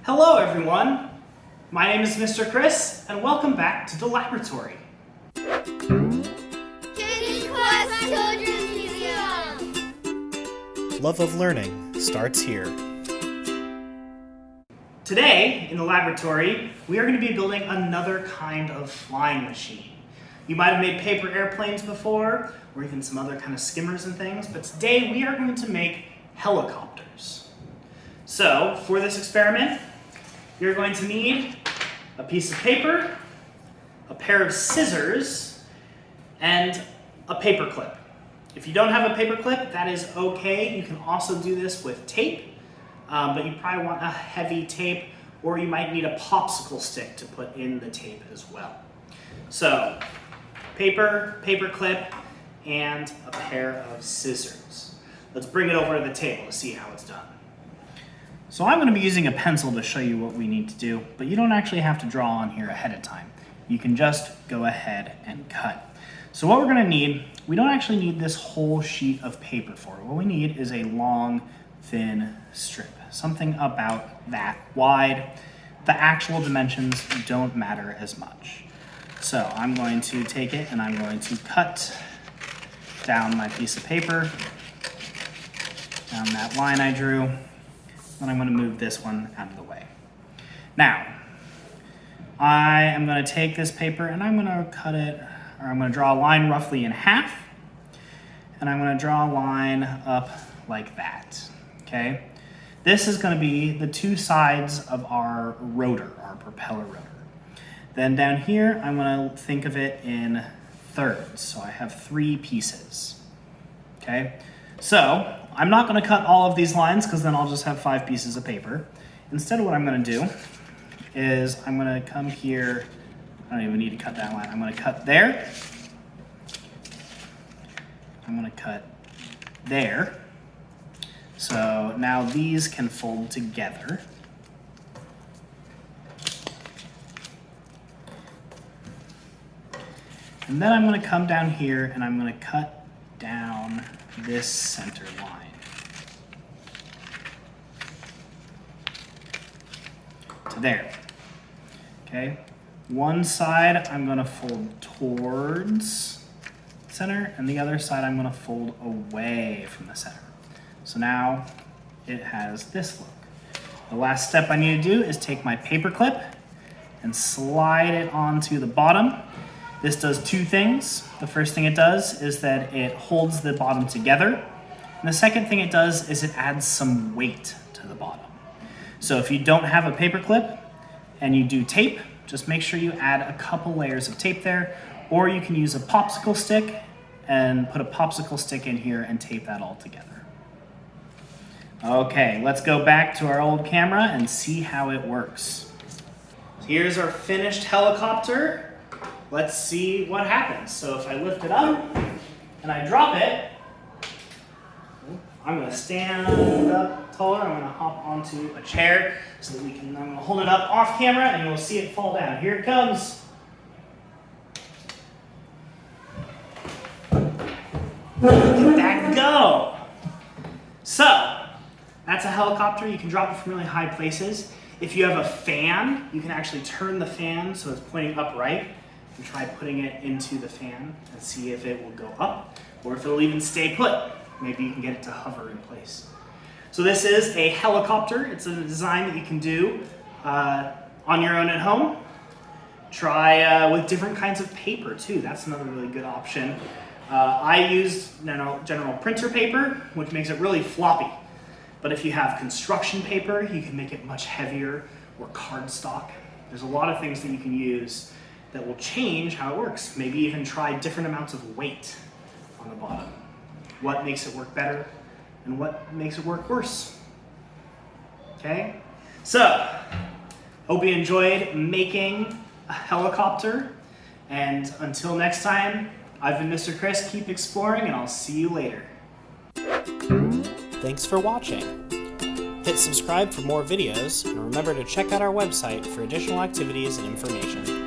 Hello everyone, my name is Mr. Chris and welcome back to the laboratory. Kitty Quest Children's Museum! Love of learning starts here. Today, in the laboratory, we are going to be building another kind of flying machine. You might have made paper airplanes before, or even some other kind of skimmers and things, but today we are going to make helicopters. So, for this experiment, you're going to need a piece of paper, a pair of scissors, and a paper clip. If you don't have a paper clip, that is okay. You can also do this with tape, but you probably want a heavy tape, or you might need a popsicle stick to put in the tape as well. So, paper clip, and a pair of scissors. Let's bring it over to the table to see how it's done. So I'm going to be using a pencil to show you what we need to do, but you don't actually have to draw on here ahead of time. You can just go ahead and cut. So what we're going to need, we don't actually need this whole sheet of paper for it. What we need is a long, thin strip, something about that wide. The actual dimensions don't matter as much. So I'm going to take it and I'm going to cut down my piece of paper, down that line I drew. Then I'm going to move this one out of the way. Now, I am going to take this paper and I'm going to cut it, or I'm going to draw a line roughly in half, and I'm going to draw a line up like that, okay? This is going to be the two sides of our rotor, our propeller rotor. Then down here, I'm going to think of it in thirds, so I have 3 pieces, okay? So, I'm not going to cut all of these lines because then I'll just have 5 pieces of paper. Instead, what I'm going to do is I'm going to come here. I don't even need to cut that line. I'm going to cut there. I'm going to cut there. So now these can fold together. And then I'm going to come down here and I'm going to cut down this center line. To there. Okay. One side I'm going to fold towards the center, and the other side I'm going to fold away from the center. So now it has this look. The last step I need to do is take my paper clip and slide it onto the bottom. This does 2 things. The first thing it does is that it holds the bottom together. And the second thing it does is it adds some weight to the bottom. So if you don't have a paper clip and you do tape, just make sure you add a couple layers of tape there, or you can use a popsicle stick and put a popsicle stick in here and tape that all together. Okay, let's go back to our old camera and see how it works. Here's our finished helicopter. Let's see what happens. So if I lift it up and I drop it, I'm gonna stand up taller. I'm gonna hop onto a chair so that I'm gonna hold it up off camera and you'll see it fall down. Here it comes. Look at that go. So, that's a helicopter. You can drop it from really high places. If you have a fan, you can actually turn the fan so it's pointing upright and try putting it into the fan and see if it will go up or if it'll even stay put. Maybe you can get it to hover in place. So this is a helicopter. It's a design that you can do on your own at home. Try with different kinds of paper too. That's another really good option. I used general printer paper, which makes it really floppy. But if you have construction paper, you can make it much heavier, or cardstock. There's a lot of things that you can use that will change how it works. Maybe even try different amounts of weight on the bottom. What makes it work better and what makes it work worse. Okay? So, hope you enjoyed making a helicopter. And until next time, I've been Mr. Chris. Keep exploring and I'll see you later. Thanks for watching. Hit subscribe for more videos, and remember to check out our website for additional activities and information.